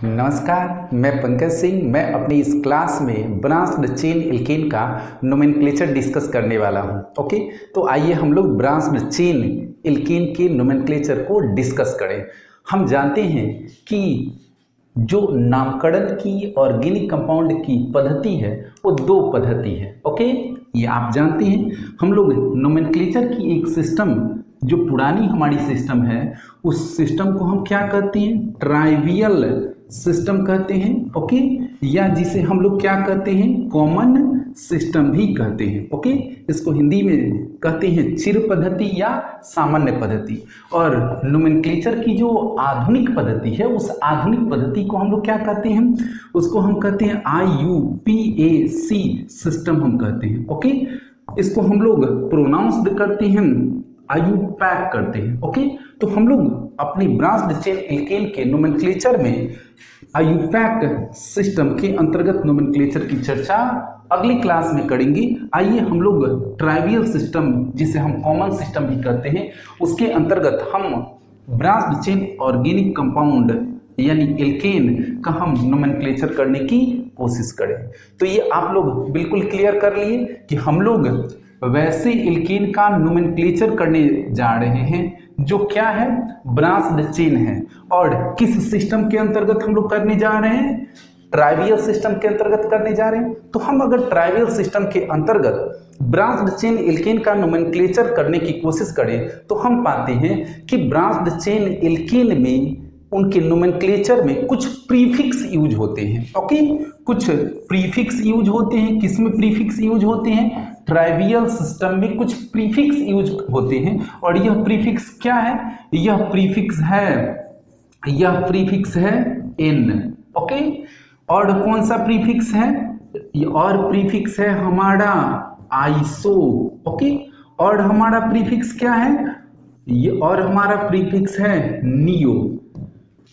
नमस्कार, मैं पंकज सिंह। मैं अपनी इस क्लास में ब्रांच्ड चेन एल्केन का नोमेनक्लेचर डिस्कस करने वाला हूं। ओके, तो आइए हम लोग ब्रांच्ड चेन एल्केन के नोमेनक्लेचर को डिस्कस करें। हम जानते हैं कि जो नामकरण की ऑर्गेनिक कंपाउंड की पद्धति है वो दो पद्धति है। ओके, ये आप जानते हैं। हम लोग नोमेनक्लेचर की एक सिस्टम, जो पुरानी हमारी सिस्टम है, उस सिस्टम को हम क्या कहते हैं? ट्राइवियल सिस्टम कहते हैं। ओके, या जिसे हम लोग क्या कहते हैं? कॉमन सिस्टम भी कहते हैं। ओके, इसको हिंदी में कहते हैं चिर पद्धति या सामान्य पद्धति। और नोमेनक्लेचर की जो आधुनिक पद्धति है, उस आधुनिक पद्धति को हम लोग क्या कहते हैं? उसको हम कहते हैं IUPAC सिस्टम हम कहते हैं। ओके, इसको हम लोग प्रोनाउंस्ड करते हैं, IUPAC करते हैं। ओके, तो हम लोग अपनी ब्रांच्ड चेन एल्केन के नोमेनक्लेचर में IUPAC सिस्टम के अंतर्गत नोमेनक्लेचर की चर्चा अगली क्लास में करेंगे। आइए हम लोग ट्राइवियल सिस्टम, जिसे हम कॉमन सिस्टम भी कहते हैं, उसके अंतर्गत हम ब्रांच्ड चेन ऑर्गेनिक कंपाउंड यानी एल्केन का हम नोमेनक्लेचर करने की कोशिश करें। तो ये आप लोग बिल्कुल क्लियर कर लिए कि हम लोग वैसे एल्केन का नोमेनक्लेचर करने जा रहे हैं जो क्या है? ब्रांच्ड चेन है। और किस सिस्टम के अंतर्गत हम लोग करने जा रहे हैं? ट्राइवियल सिस्टम के अंतर्गत करने जा रहे हैं। तो हम अगर ट्राइवियल सिस्टम के अंतर्गत ब्रांच्ड चेन एल्केन का नोमेनक्लेचर करने की कोशिश करें तो हम पाते हैं कि ब्रांच्ड चेन एल्केन में उनके नोमेनक्लेचर में कुछ प्रीफिक्स यूज होते हैं। ओके, कुछ प्रीफिक्स यूज होते हैं। किसमें प्रीफिक्स यूज होते हैं? ट्राइवियल सिस्टम में कुछ प्रीफिक्स यूज होते हैं। और यह प्रीफिक्स क्या है? यह प्रीफिक्स है n। ओके, और कौन सा प्रीफिक्स है? और प्रीफिक्स है हमारा आइसो। ओके, और हमारा प्रीफिक्स क्या है? ये और हमारा प्रीफिक्स है नियो।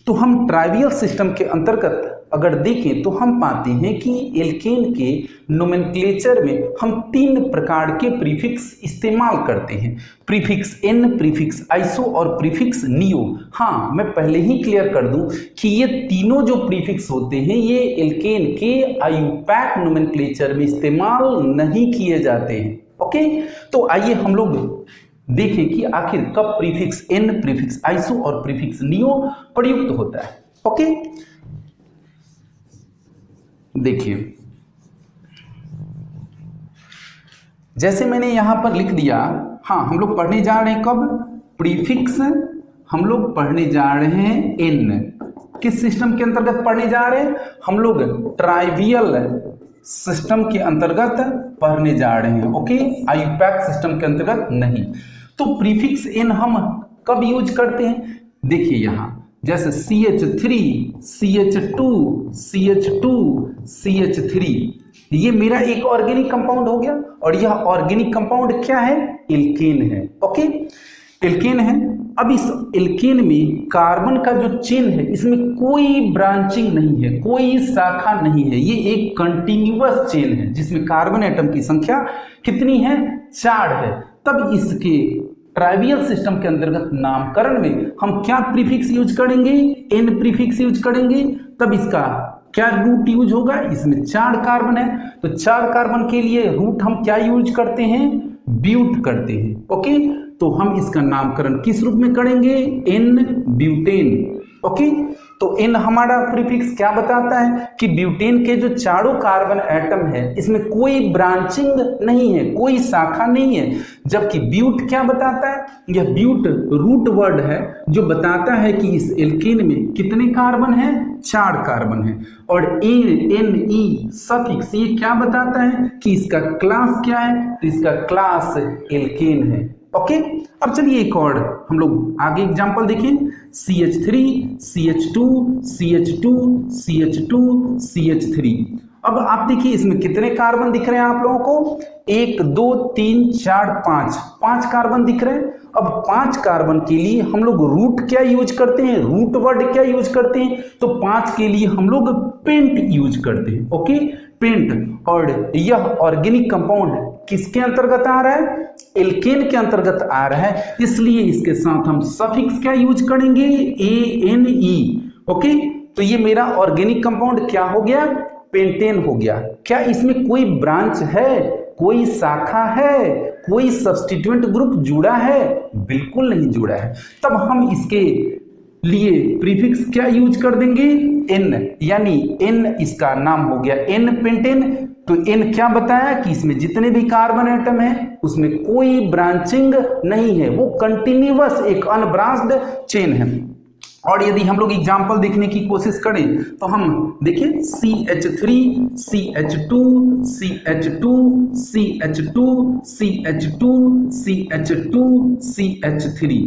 तो हम ट्राइवियल सिस्टम के अंतर्गत अगर देखें तो हम पाते हैं कि एल्केन के नोमेनक्लेचर में हम 3 प्रकार के प्रीफिक्स इस्तेमाल करते हैं। प्रीफिक्स n, प्रीफिक्स आइसो और प्रीफिक्स नियो। हाँ, मैं पहले ही क्लियर कर दूं कि ये तीनों जो प्रीफिक्स होते हैं ये एल्केन के IUPAC नोमेनक्लेचर में इस्तेमाल नहीं किए जाते हैं। ओके, तो आइए हम लोग देखें कि आखिर कब प्रीफिक्स n, प्रीफिक्स आइसो और प्रीफिक्स नियो प्रयुक्त होता है। ओके, देखिए, जैसे मैंने यहां पर लिख दिया। हाँ, हम लोग पढ़ने जा रहे हैं कब? प्रीफिक्स हम लोग पढ़ने जा रहे हैं n। किस सिस्टम के अंतर्गत पढ़ने जा रहे हैं? हम लोग ट्राइवियल सिस्टम के अंतर्गत पढ़ने जा रहे हैं। ओके, IUPAC सिस्टम के अंतर्गत नहीं। तो प्रीफिक्स n हम कब यूज करते हैं? देखिए यहां जैसे CH3, CH2, CH2, CH3, ये मेरा एक ऑर्गेनिक कंपाउंड हो गया। और यह ऑर्गेनिक कंपाउंड क्या है? एल्केन है। ओके, एल्केन है। अब इस एल्केन में कार्बन का जो चेन है, इसमें कोई ब्रांचिंग नहीं है, कोई शाखा नहीं है। ये एक कंटिन्यूअस चेन है जिसमें कार्बन एटम की संख्या कितनी है? 4 है। तब इसके ट्राइवियल सिस्टम के अंतर्गत नामकरण में हम क्या प्रीफिक्स यूज करेंगे? n प्रीफिक्स यूज करेंगे। तब इसका क्या रूट यूज होगा? इसमें 4 कार्बन है, तो 4 कार्बन के लिए रूट हम क्या यूज करते हैं? ब्यूट करते हैं। ओके, तो हम इसका नामकरण किस रूप में करेंगे? n butane. ओके, तो n हमारा प्रीफिक्स क्या बताता है कि ब्यूटेन के जो चारों कार्बन एटम है इसमें कोई ब्रांचिंग नहीं है, कोई शाखा नहीं है। जबकि ब्यूट क्या बताता है? यह ब्यूट रूट वर्ड है जो बताता है कि इस एल्केन में कितने कार्बन हैं? 4 कार्बन हैं। और NE सफिक्स ये क्या बताता है कि इसका क्लास क्या है? तो इसका क्लास एल्केन है। ओके, अब चलिए एक और हम लोग आगे एग्जांपल देखें। CH3, CH2, CH2, CH2, CH3। अब आप देखिए इसमें कितने कार्बन दिख रहे हैं आप लोगों को? 1, 2, 3, 4, 5 कार्बन दिख रहे हैं। अब 5 कार्बन के लिए हम लोग रूट क्या यूज करते हैं? रूट वर्ड क्या यूज करते हैं? तो 5 के लिए हम लोग पेंट यूज करते हैं। Okay, paint. और यह ऑर्गेनिक कंपाउंड किसके अंतर्गत आ रहा है? एल्केन के अंतर्गत आ रहा है, इसलिए इसके साथ हम सफिक्स क्या यूज करेंगे? ANE। ओके, तो ये मेरा ऑर्गेनिक कंपाउंड क्या हो गया, पेंटेन हो गया। क्या इसमें कोई ब्रांच है, कोई शाखा है, कोई सब्स्टिट्यूएंट ग्रुप जुड़ा है? बिल्कुल नहीं जुड़ा है। तब हम इसके लिए प्रीफिक्स क्या यूज कर देंगे, एन, यानी एन इसका नाम हो गया एन पेंटेन। तो एन क्या बताया कि इसमें जितने भी कार्बन एटम है उसमें कोई ब्रांचिंग नहीं है, वो कंटिन्यूअस एक अनब्रांच्ड चेन है। और यदि हम लोग एग्जाम्पल देखने की कोशिश करें तो हम देखिए CH3, CH2, CH2, CH2, CH2, CH2, CH3।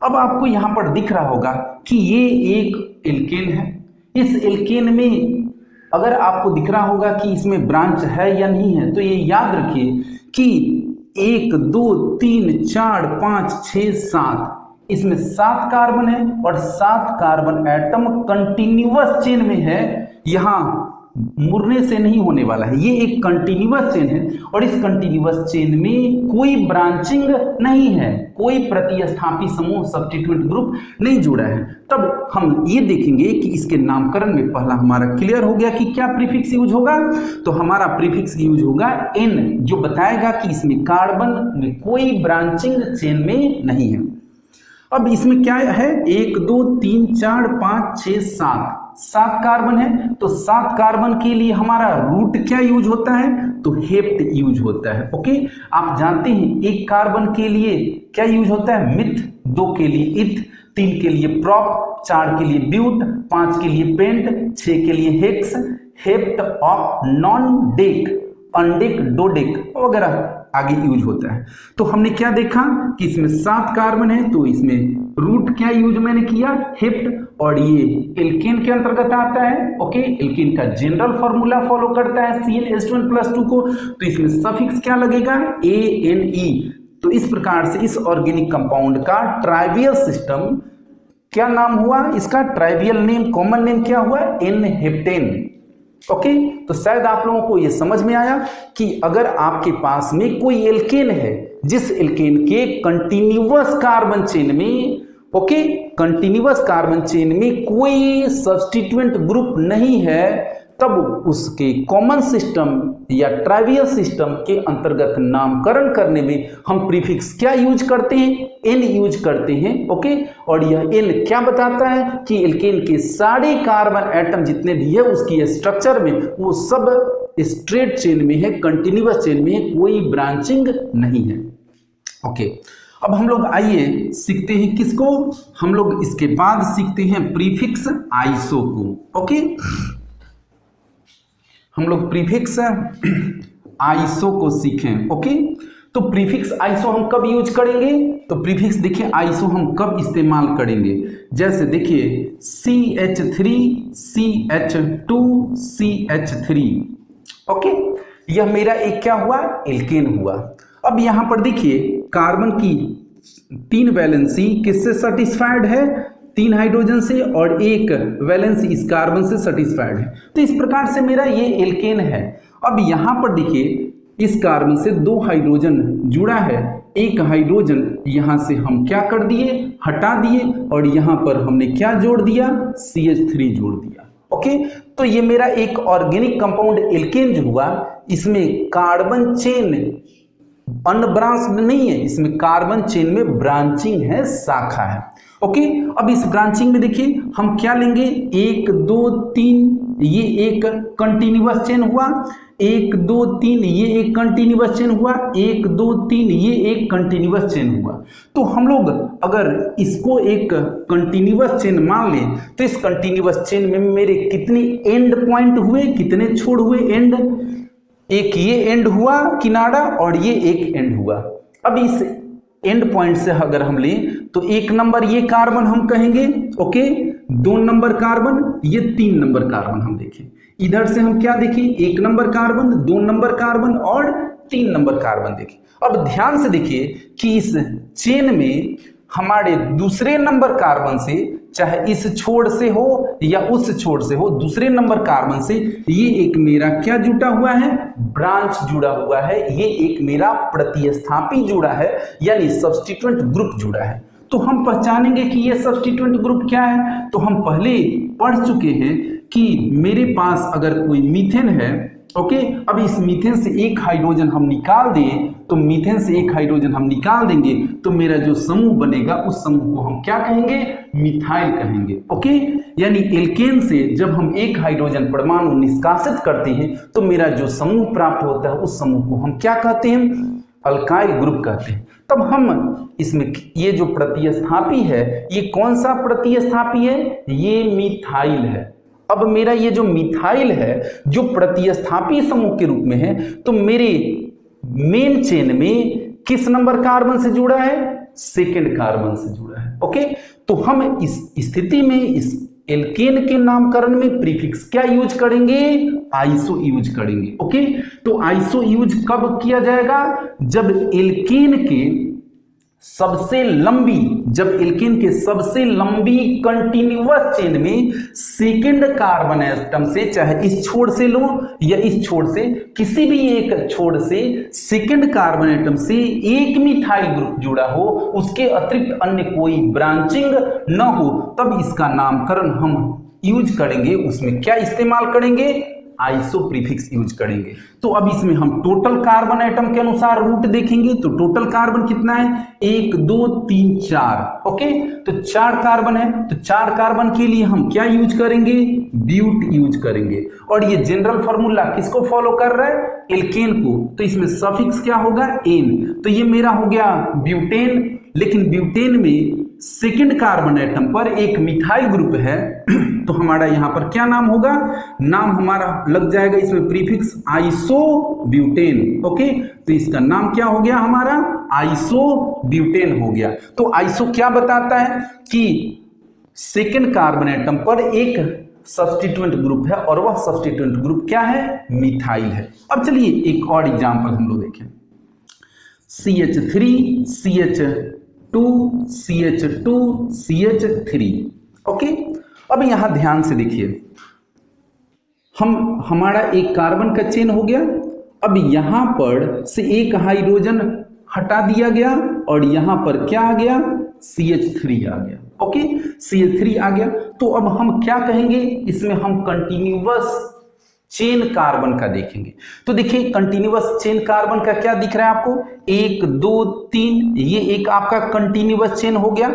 अब आपको यहां पर दिख रहा होगा कि ये एक एल्केन है। इस एल्केन में अगर आपको दिख रहा होगा कि इसमें ब्रांच है या नहीं है, तो ये याद रखिए कि 1 2 3 4 5 6 7, इसमें 7 कार्बन है और 7 कार्बन एटम कंटिन्यूअस चेन में है। यहां मुड़ने से नहीं होने वाला है, ये एक कंटिन्यूअस चेन है और इस कंटिन्यूअस चेन में कोई ब्रांचिंग नहीं है, कोई प्रतिस्थापी समूह सब्स्टिट्यूएंट ग्रुप नहीं जुड़ा है। तब हम ये देखेंगे कि इसके नामकरण में पहला हमारा क्लियर हो गया कि क्या प्रीफिक्स यूज होगा। तो हमारा प्रीफिक्स यूज होगा एन, जो बताएगा कि इसमें कार्बन में कोई ब्रांचिंग चेन में नहीं है। अब इसमें क्या है, 1 2 3 4 5 6 7 कार्बन है। तो 7 कार्बन के लिए हमारा रूट क्या यूज होता है, तो हेप्ट यूज होता है। ओके, आप जानते हैं 1 कार्बन के लिए क्या यूज होता है, मिथ, 2 के लिए इथ, 3 के लिए प्रॉप, 4 के लिए ब्यूट, 5 के लिए पेंट, 6 के लिए hex, hept of non deck, अनडेक, डोडेक वगैरह आगे यूज होता है। तो हमने क्या देखा कि इसमें 7 कार्बन है, तो इसमें रूट क्या यूज मैंने किया, हेप्ट, और ये एल्केन के अंतर्गत आता है। ओके, एल्केन का जनरल फॉर्मूला फॉलो करता है CnH2n+2 को, तो इसमें सफिक्स क्या लगेगा, ANE। तो इस प्रकार से इस ऑर्गेनिक कंपाउंड का ट्राइवियल सिस्टम क्या नाम हुआ, इसका ट्राइवियल नेम, कॉमन नेम क्या हुआ, N-हेप्टेन। ओके, तो शायद आप लोगों को यह समझ में आया कि अगर आपके पास में कोई एल्केन है जिस एल्केन के कंटिन्यूअस कार्बन चेन में, ओके, कंटिन्यूअस कार्बन चेन में कोई सब्स्टिट्यूएंट ग्रुप नहीं है, तब उसके कॉमन सिस्टम या ट्राइवियल सिस्टम के अंतर्गत नामकरण करने में हम प्रीफिक्स क्या यूज करते हैं, एन यूज करते हैं। ओके, और यह एन क्या बताता है कि एल्केन के सारे कार्बन एटम जितने भी है उसकी स्ट्रक्चर में वो सब स्ट्रेट चेन में है, कंटिन्यूअस चेन में है, कोई ब्रांचिंग नहीं है। ओके, अब हम लोग आइए सीखते हैं किसको, हम लोग इसके बाद सीखते हैं प्रीफिक्स आइसो को। ओके, हम लोग प्रीफिक्स आइसो को सीखें। ओके, तो प्रीफिक्स आइसो हम कब यूज करेंगे, तो प्रीफिक्स देखिए आइसो हम कब इस्तेमाल करेंगे, जैसे देखिए CH3 CH2 CH3। ओके, यह मेरा एक क्या हुआ, एल्केन हुआ। अब यहां पर देखिए कार्बन की 3 वैलेंसी किससे सेटिस्फाइड है, 3 हाइड्रोजन से, और 1 वैलेंसी इस कार्बन से सेटिस्फाइड है। तो इस प्रकार से मेरा ये एल्केन है। अब यहां पर देखिए इस कार्बन से 2 हाइड्रोजन जुड़ा है, 1 हाइड्रोजन यहां से हम क्या कर दिए, हटा दिए, और यहां पर हमने क्या जोड़ दिया, CH3 जोड़ दिया। ओके, तो ये मेरा एक ऑर्गेनिक कंपाउंड एल्केन जो हुआ, इसमें कार्बन चेन अनब्रांच्ड नहीं है, इसमें कार्बन चेन में ब्रांचिंग है, शाखा है। ओके, अब इस ब्रांचिंग में देखिए हम क्या लेंगे, 1 2 3, ये एक कंटिन्यूअस चेन हुआ, 1 2 3 ये एक कंटिन्यूअस चेन हुआ, 1 2 3 ये एक कंटिन्यूअस चेन हुआ। तो हम लोग अगर इसको एक कंटिन्यूअस चेन मान लें, तो इस कंटिन्यूअस चेन में मेरे कितने एंड पॉइंट हुए, कितने छोड़ हुए एंड, एक ये एंड हुआ किनारा और ये एक एंड हुआ। अब इस एंड पॉइंट से अगर हम लें तो 1 नंबर ये कार्बन हम कहेंगे, ओके, 2 नंबर कार्बन, ये 3 नंबर कार्बन हम देखें। इधर से हम क्या देखें, 1 नंबर कार्बन, 2 नंबर कार्बन और 3 नंबर कार्बन देखें। अब ध्यान से देखिए कि इस चेन में हमारे दूसरे नंबर कार्बन से, चाहे इस छोर से हो या उस छोर से हो, दूसरे नंबर कार्बन से ये एक मेरा क्या जुटा हुआ है, ब्रांच जुड़ा हुआ है, ये एक मेरा प्रतिस्थापी जुड़ा है, यानी सब्स्टिट्यूएंट ग्रुप जुड़ा है। तो हम पहचानेंगे कि ये सब्स्टिट्यूएंट ग्रुप क्या है। तो हम पहले पढ़ चुके हैं कि मेरे पास अगर कोई मीथेन है, ओके, अब इस मीथेन से एक हाइड्रोजन हम निकाल दें, तो मीथेन से एक हाइड्रोजन हम निकाल देंगे तो मेरा जो समूह बनेगा उस समूह को हम क्या कहेंगे, मिथाइल कहेंगे। ओके, यानी एल्केन से जब हम एक हाइड्रोजन परमाणु निष्कासित करते हैं तो मेरा जो समूह प्राप्त होता है उस समूह को हम क्या कहते हैं, अल्काइल ग्रुप कहते हैं। तब हम इसमें ये जो प्रतिस्थापी है, ये कौन सा प्रतिस्थापी है, ये मिथाइल है। अब मेरा ये जो मिथाइल है जो प्रतिस्थापी समूह के रूप में है, तो मेरे मेन चेन में किस नंबर कार्बन से जुड़ा है, सेकेंड कार्बन से जुड़ा है। ओके, तो हम इस स्थिति में इस एल्केन के नामकरण में प्रीफिक्स क्या यूज करेंगे, आइसो यूज करेंगे। ओके, तो आइसो यूज कब किया जाएगा, जब एल्केन के सबसे लंबी कंटिन्यूअस चेन में सेकेंड कार्बन एटम से, चाहे इस छोर से लो या इस छोर से, किसी भी एक छोर से सेकेंड कार्बन एटम से एक मिथाइल ग्रुप जुड़ा हो, उसके अतिरिक्त अन्य कोई ब्रांचिंग न हो, तब इसका नामकरण हम यूज करेंगे। उसमें क्या इस्तेमाल करेंगे, आइसो प्रीफिक्स यूज करेंगे। तो अब इसमें हम टोटल कार्बन एटम के अनुसार रूट देखेंगे। तो टोटल कार्बन कितना है, 1 2 3 4। ओके, तो 4 कार्बन है, तो 4 कार्बन के लिए हम क्या यूज करेंगे, ब्यूट यूज करेंगे। और ये जनरल फॉर्मूला किसको फॉलो कर रहा है, एल्केन को, तो इसमें सफिक्स क्या होगा, एन। तो ये मेरा हो गया ब्यूटेन, लेकिन ब्यूटेन में सेकेंड कार्बन एटम पर एक मिथाइल ग्रुप है, तो हमारा यहां पर क्या नाम होगा, नाम हमारा लग जाएगा इसमें प्रीफिक्स आइसो ब्यूटेन। ओके, तो इसका नाम क्या हो गया हमारा, आइसो ब्यूटेन हो गया। तो आइसो क्या बताता है कि सेकेंड कार्बन एटम पर एक सब्स्टिट्यूएंट ग्रुप है और वह सब्स्टिट्यूएंट ग्रुप क्या है, मिथाइल है। अब चलिए एक और एग्जांपल हम लोग देखें, CH3 CH2 CH2 CH3। Okay, अब यहां ध्यान से देखिए, हमारा एक कार्बन का चेन हो गया। अब यहां पर से एक हाइड्रोजन हटा दिया गया और यहां पर क्या आ गया, CH3 आ गया। ओके, CH3 आ गया। तो अब हम क्या कहेंगे, इसमें हम कंटिन्यूअस चेन कार्बन का देखेंगे। तो देखिए कंटिन्यूअस चेन कार्बन का क्या दिख रहा है आपको, 1 2 3, ये एक आपका कंटिन्यूअस चेन हो गया।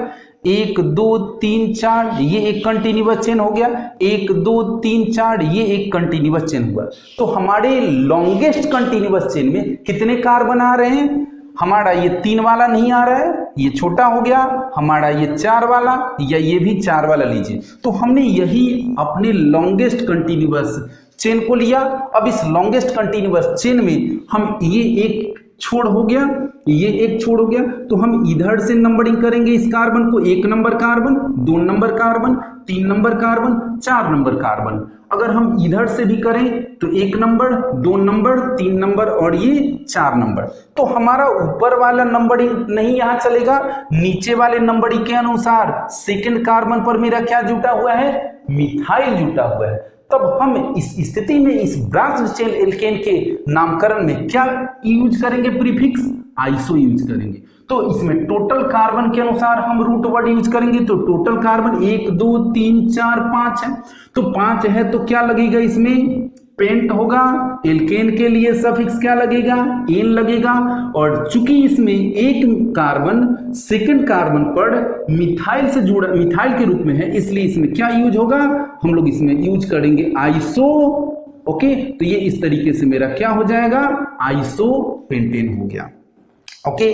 1 2 3 4, ये एक कंटिन्यूअस चेन हो गया। 1 2 3 4, ये एक कंटिन्यूअस चेन हुआ। तो हमारे लॉन्गेस्ट कंटिन्यूअस चेन में कितने कार्बन आ रहे हैं, हमारा ये 3 वाला नहीं आ रहा है, ये छोटा हो गया, हमारा ये 4 वाला या ये भी 4 वाला लीजिए। तो हमने यही अपने लॉन्गेस्ट कंटिन्यूअस चेन को लिया। अब इस लॉन्गेस्ट कंटिन्यूअस चेन में हम ये एक छोड़ हो गया, ये एक छोड़ हो गया, तो हम इधर से नंबरिंग करेंगे इस कार्बन को, 1 number carbon, 2 number carbon, 3 number carbon, 4 number carbon. अगर हम इधर से भी करें तो 1 नंबर, 2 नंबर, 3 नंबर और ये 4 नंबर। तो हमारा ऊपर वाला नंबरिंग नहीं यहाँ चलेगा, नीचे वाले नंबरिंग के अनुसार सेकेंड कार्बन पर मेरा क्या जुटा हुआ है, मिथाइल जुटा हुआ है। तब हम इस स्थिति में इस ब्रांच चेन एल्केन के नामकरण में क्या यूज करेंगे, प्रीफिक्स आइसो यूज करेंगे। तो इसमें टोटल कार्बन के अनुसार हम रूट वर्ड यूज करेंगे। तो टोटल कार्बन 1 2 3 4 5 है, तो 5 है तो क्या लगेगा, इसमें पेंट होगा। एल्केन के लिए सफिक्स क्या लगेगा, एन लगेगा। और चूंकि इसमें एक कार्बन सेकंड कार्बन पर मिथाइल से जुड़ा, मिथाइल के रूप में है, इसलिए इसमें क्या यूज होगा, हम लोग इसमें यूज करेंगे आइसो। ओके, तो ये इस तरीके से मेरा क्या हो जाएगा, आइसो पेंटेन हो गया। ओके,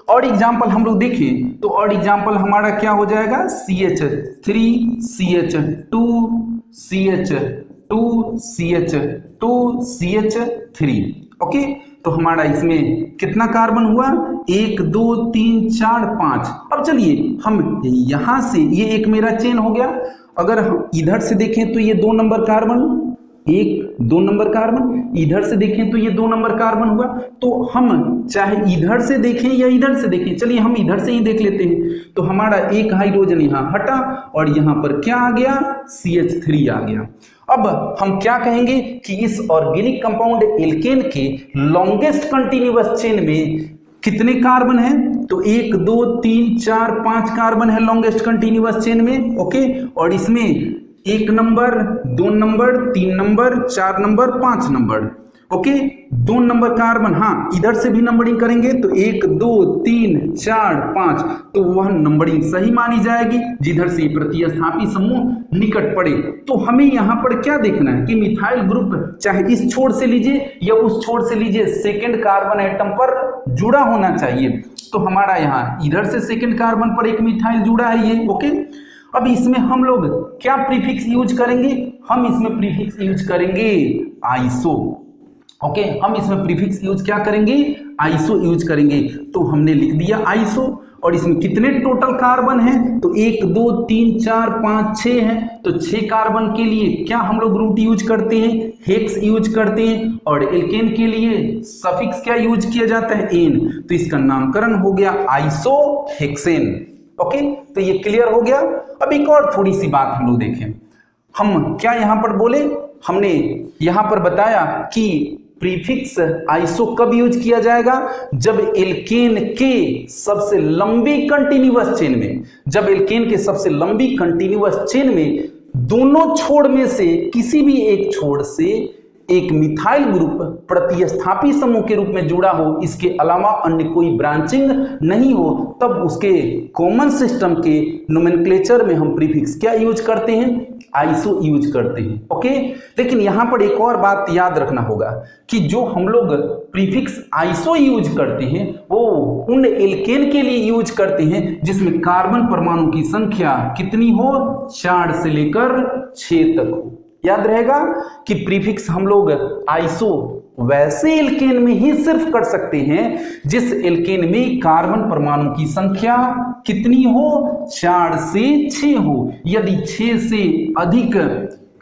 और एग्जाम्पल हम लोग देखें तो और एग्जाम्पल हमारा क्या हो जाएगा, CH3 CH2 CH2 CH2 CH3। Okay, तो हमारा इसमें कितना कार्बन हुआ, 1 2 3 4 5। अब चलिए हम यहां से, ये एक मेरा चेन हो गया। अगर हम इधर से देखें तो ये 2 नंबर कार्बन, 1 2 नंबर कार्बन, इधर से देखें तो ये 2 नंबर कार्बन हुआ। तो हम चाहे इधर से देखें या इधर से देखें, चलिए हम इधर से ही देख लेते हैं। तो हमारा एक हाइड्रोजन यहाँ हटा और यहाँ पर क्या आ गया, CH3 आ गया। अब हम क्या कहेंगे कि इस ऑर्गेनिक कंपाउंड एल्केन के लॉन्गेस्ट कंटिन्यूअस चेन में कितने कार्बन हैं, तो तो 1 2 3 4 5 कार्बन है लॉन्गेस्ट कंटिन्यूअस चेन में। ओके, और इसमें 1 number, 2 number, 3 number, 4 number, 5 number. Okay, 2 number carbon, हाँ इधर से भी नंबरिंग करेंगे तो 1 2 3 4 5, तो वह नंबरिंग सही मानी जाएगी जिधर से प्रतिस्थापी समूह निकट पड़े। तो हमें यहाँ पर क्या देखना है कि मिथाइल ग्रुप चाहे इस छोर से लीजिए या उस छोर से लीजिए, सेकेंड कार्बन एटम पर जुड़ा होना चाहिए। तो हमारा यहाँ इधर से सेकेंड कार्बन पर एक मिथाइल जुड़ा है ये। ओके, अब इसमें हम लोग क्या प्रीफिक्स यूज करेंगे? हम इसमें प्रीफिक्स यूज करेंगे आइसो। ओके, हम इसमें प्रीफिक्स यूज क्या करेंगे? आइसो यूज करेंगे। तो हमने लिख दिया आइसो, और इसमें कितने टोटल कार्बन हैं? तो 1 2 3 4 5 6 हैं। तो 6 कार्बन के लिए क्या हम लोग रूट यूज करते हैं? हेक्स यूज करते हैं। और एल्केन के लिए सफिक्स क्या यूज किया जाता है? एन। तो इसका नामकरण हो गया आइसोहेक्सेन। ओके, तो ये क्लियर हो गया। अब एक और थोड़ी सी बात हम लोग देखें। हम क्या यहां पर बोले? हमने यहां पर बताया कि प्रीफिक्स आइसो कब यूज किया जाएगा? जब एल्केन के सबसे लंबी कंटिन्यूअस चेन में, जब एल्केन के सबसे लंबी कंटिन्यूअस चेन में दोनों छोर में से किसी भी एक छोर से एक मिथाइल ग्रुप प्रतिस्थापी समूह के रूप में जुड़ा हो, इसके अलावा अन्य कोई ब्रांचिंग नहीं हो, तब उसके कॉमन सिस्टम के नोमेनक्लेचर में हम प्रीफिक्स क्या यूज करते हैं? आइसो यूज करते हैं। ओके, लेकिन यहां पर एक और बात याद रखना होगा कि जो हम लोग प्रीफिक्स आइसो यूज करते हैं वो उन एल्केन के लिए यूज करते हैं जिसमें कार्बन परमाणु की संख्या कितनी हो? 4 से लेकर 6 तक हो। याद रहेगा कि प्रीफिक्स हम लोग आइसो वैसे एल्केन में ही सिर्फ कर सकते हैं जिस एल्केन में कार्बन परमाणु की संख्या कितनी हो? 4 से 6 हो। यदि 6 से अधिक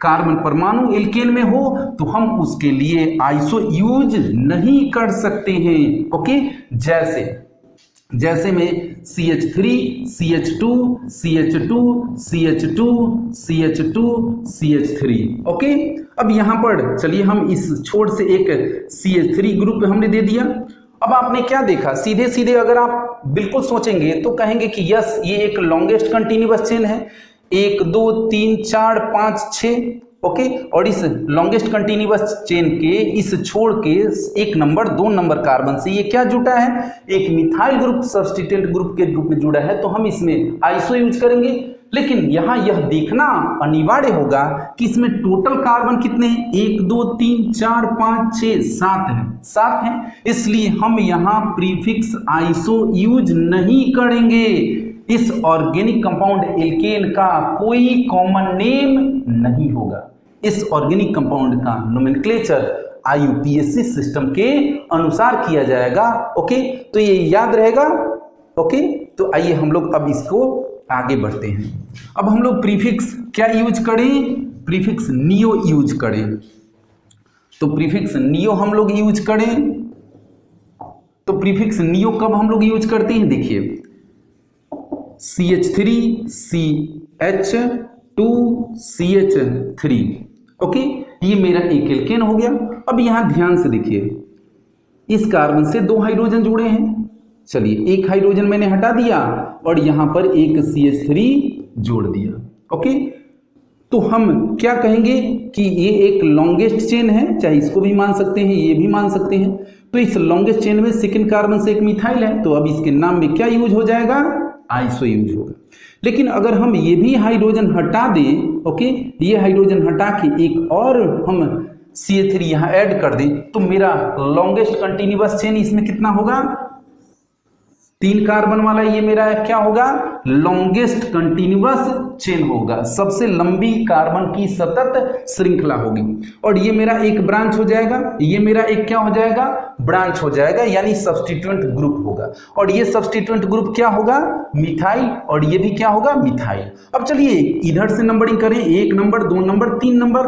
कार्बन परमाणु एल्केन में हो तो हम उसके लिए आइसो यूज नहीं कर सकते हैं। ओके, जैसे में CH3 CH2 CH2 CH2 CH2 CH3। Okay, अब यहां पर चलिए हम इस छोर से एक CH3 ग्रुप हमने दे दिया। अब आपने क्या देखा? सीधे सीधे अगर आप बिल्कुल सोचेंगे तो कहेंगे कि यस ये एक लॉन्गेस्ट कंटिन्यूअस चेन है, 1 2 3 4 5 6। ओके, और इस लॉन्गेस्ट कंटिन्यूअस चेन के इस छोर के 1 नंबर 2 नंबर कार्बन से ये क्या जुटा है? एक मिथाइल ग्रुप सब्स्टिट्यूएंट ग्रुप के रूप में जुड़ा है, तो हम इसमें आइसो यूज करेंगे। लेकिन यहां यह देखना अनिवार्य होगा कि इसमें टोटल कार्बन कितने हैं? 1 2 3 4 5 6 7 है, 7 है। इसलिए हम यहां प्रीफिक्स आइसो यूज नहीं करेंगे। इस ऑर्गेनिक कंपाउंड एल्केन का कोई कॉमन नेम नहीं होगा। इस ऑर्गेनिक कंपाउंड का नोमेनक्लेचर IUPAC सिस्टम के अनुसार किया जाएगा। ओके, तो ये याद रहेगा। ओके, तो आइए हम लोग अब इसको आगे बढ़ते हैं। अब हम लोग प्रीफिक्स क्या यूज करें? प्रीफिक्स नियो यूज करें। तो प्रीफिक्स नियो हम लोग यूज करें। तो प्रीफिक्स नियो कब हम लोग यूज करते हैं? देखिए CH3 CH2 CH3। ओके, ये मेरा एक एल्केन हो गया। अब यहां ध्यान से देखिए, इस कार्बन से 2 हाइड्रोजन जुड़े हैं। चलिए, एक हाइड्रोजन मैंने हटा दिया और यहां पर एक CH3 जोड़ दिया। ओके, तो हम क्या कहेंगे कि ये एक लॉन्गेस्ट चेन है, चाहे इसको भी मान सकते हैं, ये भी मान सकते हैं। तो इस लॉन्गेस्ट चेन में सेकेंड कार्बन से एक मिथाइल है, तो अब इसके नाम में क्या यूज हो जाएगा? आइसो यूज होगा। लेकिन अगर हम ये भी हाइड्रोजन हटा दें, ओके, ये हाइड्रोजन हटा के एक और हम CH3 यहां ऐड कर दें, तो मेरा लॉन्गेस्ट कंटिन्यूअस चेन इसमें कितना होगा? 3 कार्बन वाला ये मेरा क्या होगा? लॉन्गेस्ट कंटिन्यूअस चेन होगा। सबसे लंबी कार्बन की सतत श्रृंखला होगी। और ये मेरा एक ब्रांच हो जाएगा, ये मेरा एक क्या हो जाएगा? ब्रांच हो जाएगा, यानी सब्स्टिट्यूएंट ग्रुप होगा। और ये सब्स्टिट्यूएंट ग्रुप क्या होगा? मिथाइल। और ये भी क्या होगा? मिथाइल। अब चलिए इधर से नंबरिंग करें, 1 नंबर 2 नंबर 3 नंबर,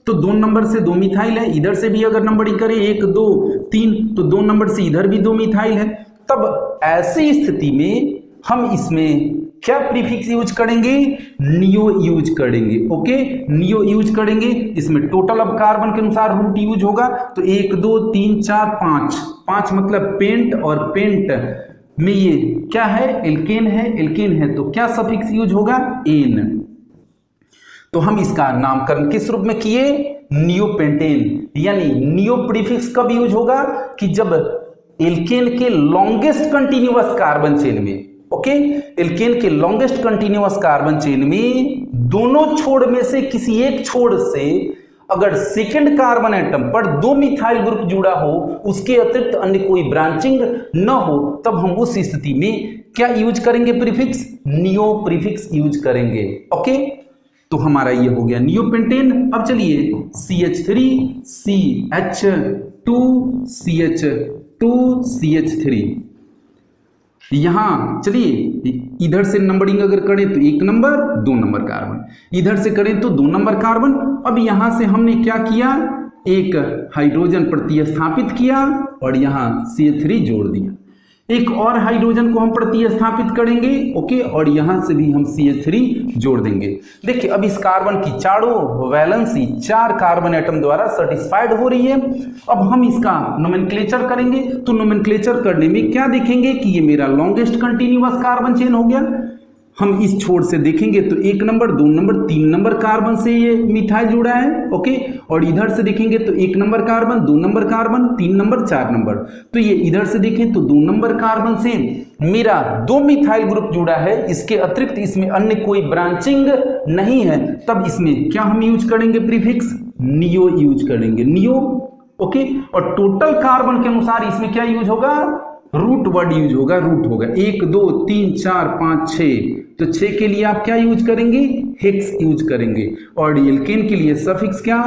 तो 2 नंबर से 2 मिथाइल है। इधर से भी अगर नंबरिंग करें 1 2 3, तो 2 नंबर से इधर भी 2 मिथाइल है। तब ऐसी स्थिति में हम इसमें क्या प्रीफिक्स यूज करेंगे? नियो यूज करेंगे। ओके, नियो यूज करेंगे। इसमें टोटल अब कार्बन के अनुसार रूट यूज होगा। तो 1 2 3 4 5, 5 मतलब पेंट, और पेंट में ये क्या है, एल्केन है, एल्केन है तो क्या सफिक्स यूज होगा, एन। तो हम इसका नामकरण किस रूप में किए, नियोपेंटेन। यानी नियो प्रीफिक्स कब यूज होगा, कि जब एल्केन के लॉन्गेस्ट कंटिन्यूअस कार्बन चेन में, ओके, एल्केन के लॉन्गेस्ट कंटिन्यूअस कार्बन चेन में दोनों छोर में से किसी एक छोर से अगर सेकेंड कार्बन एटम पर 2 मिथाइल ग्रुप जुड़ा हो, उसके अतिरिक्त अन्य कोई ब्रांचिंग न हो, तब हम उस स्थिति में क्या यूज करेंगे, प्रीफिक्स, नियो प्रीफिक्स यूज करेंगे। ओके, तो हमारा ये हो गया नियोपेंटेन। अब चलिए CH3 CH2 CH2 CH3, यहां चलिए इधर से नंबरिंग अगर करें तो 1 नंबर 2 नंबर कार्बन, इधर से करें तो 2 नंबर कार्बन। अब यहां से हमने क्या किया, एक हाइड्रोजन प्रतिस्थापित किया और यहां CH3 जोड़ दिया, एक और हाइड्रोजन को हम प्रतिस्थापित करेंगे, ओके, और यहां से भी हम CH3 जोड़ देंगे। देखिए अब इस कार्बन की चारों वैलेंसी 4 कार्बन एटम द्वारा सेटिस्फाइड हो रही है। अब हम इसका नोमेनक्लेचर करेंगे, तो नोमेनक्लेचर करने में क्या देखेंगे कि ये मेरा लॉन्गेस्ट कंटिन्यूअस कार्बन चेन हो गया। हम इस छोर से देखेंगे तो 1 नंबर 2 नंबर 3 नंबर कार्बन से ये मिथाइल जुड़ा है, ओके, और इधर से देखेंगे तो 1 number carbon 2 number carbon 3 number 4 number, तो ये इधर से देखें तो 2 नंबर कार्बन से मेरा 2 मिथाइल ग्रुप जुड़ा है, इसके अतिरिक्त इसमें अन्य कोई ब्रांचिंग नहीं है, तब इसमें क्या हम यूज करेंगे, प्रीफिक्स नियो यूज करेंगे, नियो, ओके। और टोटल कार्बन के अनुसार इसमें क्या यूज होगा, रूट वर्ड यूज होगा, रूट होगा 1 2 3 4 5 6, तो 6 के लिए आप क्या यूज करेंगे, हेक्स यूज करेंगे, और एल्केन के लिए सफिक्स क्या,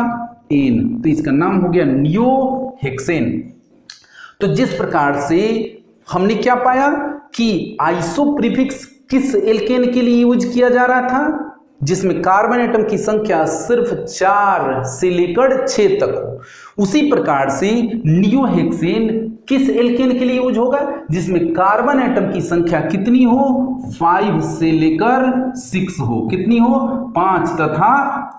एन, तो इसका नाम हो गया नियो हेक्सेन। तो जिस प्रकार से हमने क्या पाया कि आइसो प्रीफिक्स किस एल्केन के लिए यूज किया जा रहा था, जिसमें कार्बन एटम की संख्या सिर्फ 4 से लेकर 6 तक हो, उसी प्रकार से नियो हेक्सेन किस एल्केन के लिए यूज होगा, जिसमें कार्बन एटम की संख्या कितनी हो, 5 से लेकर 6 हो, कितनी हो, 5 तथा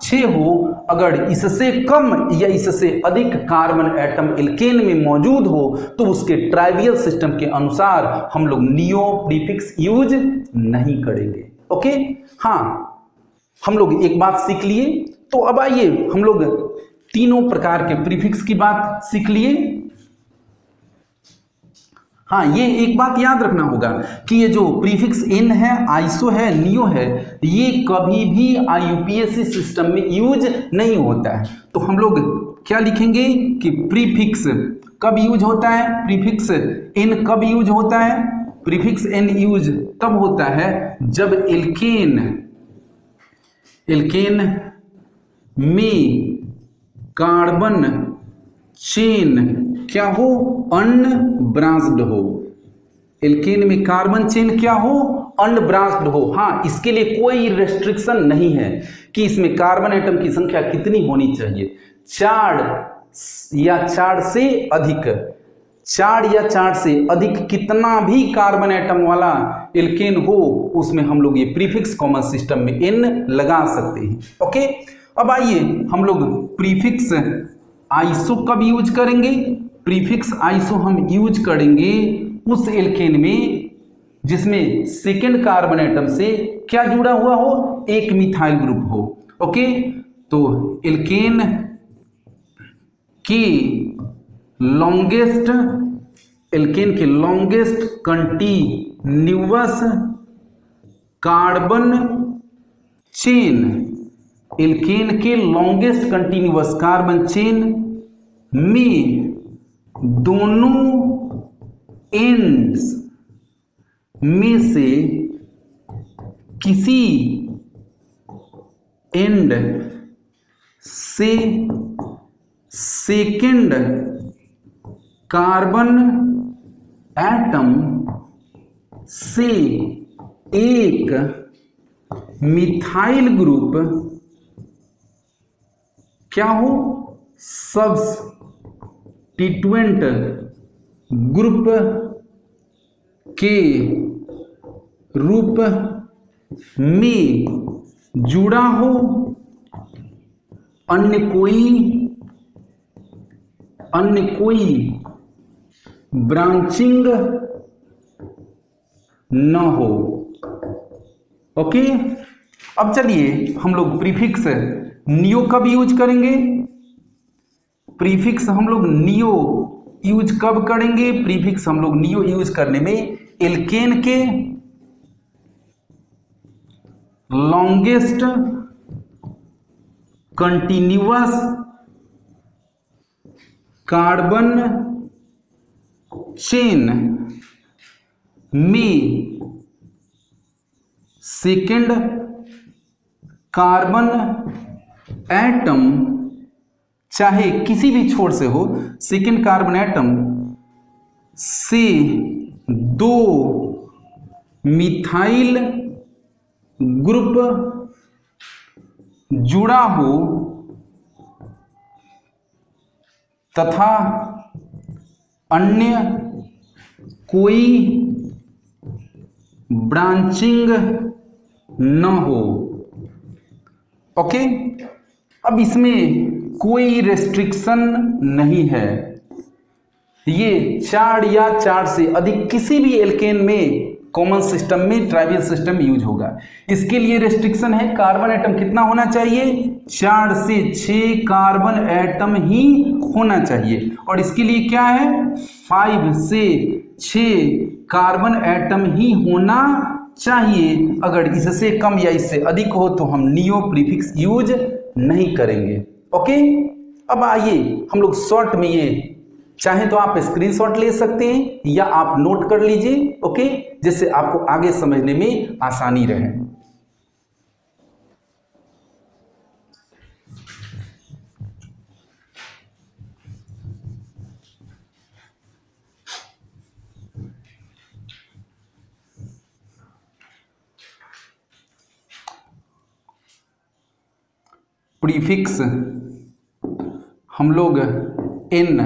6 हो। अगर इससे कम या इससे अधिक कार्बन एटम एल्केन में मौजूद हो तो उसके ट्राइवियल सिस्टम के अनुसार हम लोग नियो प्रीफिक्स यूज नहीं करेंगे। ओके, हाँ, हम लोग एक बात सीख लिए। तो अब आइए हम लोग तीनों प्रकार के प्रीफिक्स की बात सीख लिए। हाँ, ये एक बात याद रखना होगा कि ये जो प्रीफिक्स एन है, आइसो है, नियो है, ये कभी भी IUPAC सिस्टम में यूज नहीं होता है। तो हम लोग क्या लिखेंगे कि प्रीफिक्स कब यूज होता है, प्रीफिक्स एन कब यूज होता है, प्रीफिक्स एन यूज तब होता है जब एल्केन में कार्बन चेन क्या हो, अनब्रांच्ड हो, एल्केन में कार्बन चेन क्या हो, अनब्रांच्ड हो। हाँ, इसके लिए कोई रेस्ट्रिक्शन नहीं है कि इसमें कार्बन एटम की संख्या कितनी होनी चाहिए, 4 या 4 से अधिक, 4 या 4 से अधिक कितना भी कार्बन एटम वाला एल्केन हो, उसमें हम लोग ये प्रीफिक्स कॉमन सिस्टम में एन लगा सकते हैं। ओके, अब आइए हम लोग प्रीफिक्स आइसो कब यूज करेंगे, प्रीफिक्स आइसो हम यूज करेंगे उस एल्केन में जिसमें सेकेंड कार्बन एटम से क्या जुड़ा हुआ हो, एक मिथाइल ग्रुप हो। ओके, तो एल्केन के longest continuous carbon chain, alkane के लॉन्गेस्ट कंटिन्यूअस कार्बन चेन में दोनों एंड्स में से किसी एंड से सेकेंड कार्बन एटम से एक मिथाइल ग्रुप क्या हो, सब्स्टिट्यूएंट ग्रुप के रूप में जुड़ा हो, अन्य कोई ब्रांचिंग न हो। ओके, अब चलिए हम लोग प्रीफिक्स नियो कब यूज करेंगे? प्रीफिक्स हम लोग नियो यूज कब करेंगे? प्रीफिक्स हम लोग नियो यूज करने में एल्केन के लॉन्गेस्ट कंटिन्यूअस कार्बन चेन में सेकेंड कार्बन एटम, चाहे किसी भी छोर से हो, सेकेंड कार्बन एटम से दो मिथाइल ग्रुप जुड़ा हो तथा अन्य कोई ब्रांचिंग न हो। ओके, अब इसमें कोई रेस्ट्रिक्शन नहीं है, ये 4 या 4 से अधिक किसी भी एल्केन में कॉमन सिस्टम में ट्राइवियल सिस्टम यूज होगा। इसके लिए रेस्ट्रिक्शन है, कार्बन एटम कितना होना चाहिए? 4 से 6 कार्बन एटम ही होना चाहिए। और इसके लिए क्या है? 5 से 6 कार्बन एटम ही होना चाहिए। अगर इससे कम या इससे अधिक हो तो हम नियो प्रीफिक्स यूज नहीं करेंगे। ओके, अब आइए हम लोग शॉर्ट में, ये चाहे तो आप स्क्रीनशॉट ले सकते हैं या आप नोट कर लीजिए। ओके, जिससे आपको आगे समझने में आसानी रहे। प्रीफिक्स हम लोग एन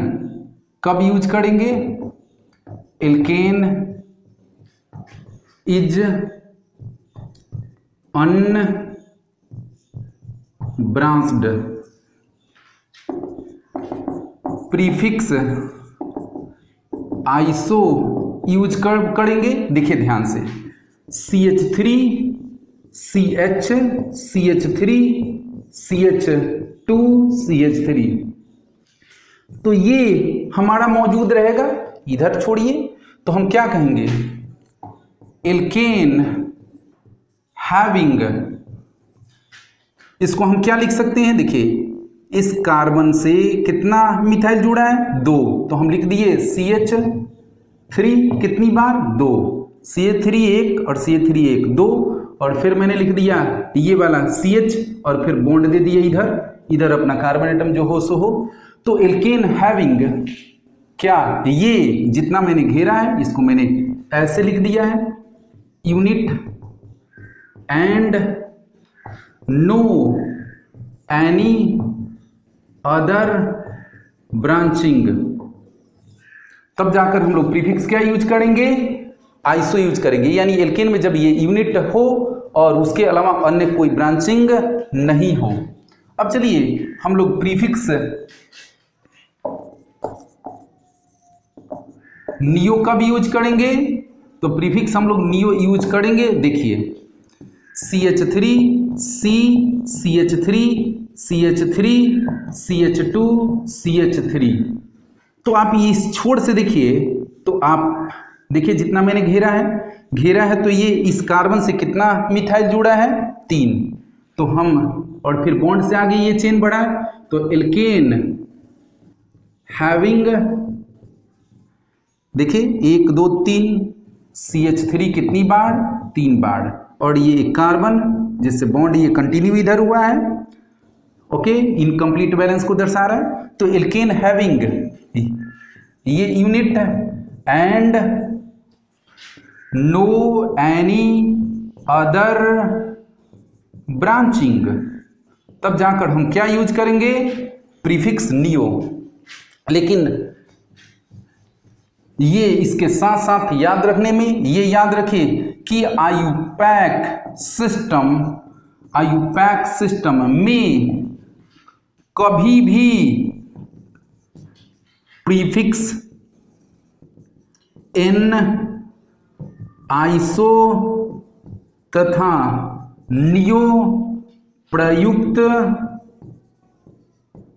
कब यूज करेंगे? Alkane is unbranched. Prefix iso use करेंगे। देखिए ध्यान से, CH3 CH CH3 CH2 CH3, तो ये हमारा मौजूद रहेगा। इधर छोड़िए, तो हम क्या कहेंगे? एल्केन हैविंग, इसको हम क्या लिख सकते हैं? देखिए, इस कार्बन से कितना मिथाइल जुड़ा है? 2, तो हम लिख दिए CH3 कितनी बार? 2, CH3 1 और CH3 1 2, और फिर मैंने लिख दिया ये वाला CH और फिर बॉन्ड दे दिए इधर अपना कार्बन एटम जो हो सो हो। तो एल्केन हैविंग क्या, ये जितना मैंने घेरा है इसको मैंने ऐसे लिख दिया है, unit and no any other branching. तब जाकर हम लोग प्रीफिक्स क्या यूज करेंगे? आइसो यूज करेंगे। यानी एल्केन में जब ये यूनिट हो और उसके अलावा अन्य कोई ब्रांचिंग नहीं हो। अब चलिए हम लोग प्रीफिक्स नियो कब यूज करेंगे? तो प्रीफिक्स हम लोग नियो यूज करेंगे। देखिए, CH3 C CH3 CH3 CH2 CH3, तो आप इस छोर से देखिए, तो आप देखिए जितना मैंने घेरा है तो ये इस कार्बन से कितना मिथाइल जुड़ा है? 3, तो हम, और फिर बॉन्ड से आगे ये चेन बढ़ा, तो एल्केन हैविंग, देखिए 1 2 3, CH3 कितनी बार? 3 बार, और ये कार्बन जिससे बॉन्ड ये कंटिन्यू इधर हुआ है। ओके, इनकम्प्लीट बैलेंस को दर्शा रहा है। तो एल्केन हैविंग ये unit and no any other branching, तब जाकर हम क्या यूज करेंगे? Prefix neo. लेकिन ये इसके साथ साथ याद रखने में, ये याद रखिए कि आयुपैक सिस्टम में कभी भी प्रीफिक्स N आइसो तथा नियो प्रयुक्त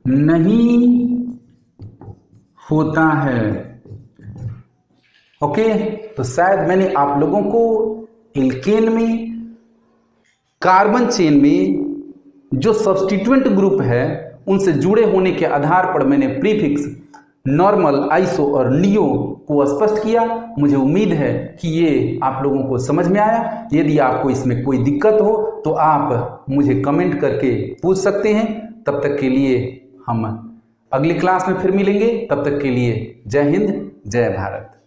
नहीं होता है। ओके, तो शायद मैंने आप लोगों को एल्केन में, कार्बन चेन में जो सब्स्टिट्यूएंट ग्रुप है उनसे जुड़े होने के आधार पर मैंने प्रीफिक्स नॉर्मल, आइसो और नियो को स्पष्ट किया। मुझे उम्मीद है कि ये आप लोगों को समझ में आया। यदि आपको इसमें कोई दिक्कत हो तो आप मुझे कमेंट करके पूछ सकते हैं। तब तक के लिए हम अगली क्लास में फिर मिलेंगे। तब तक के लिए जय हिंद, जय भारत।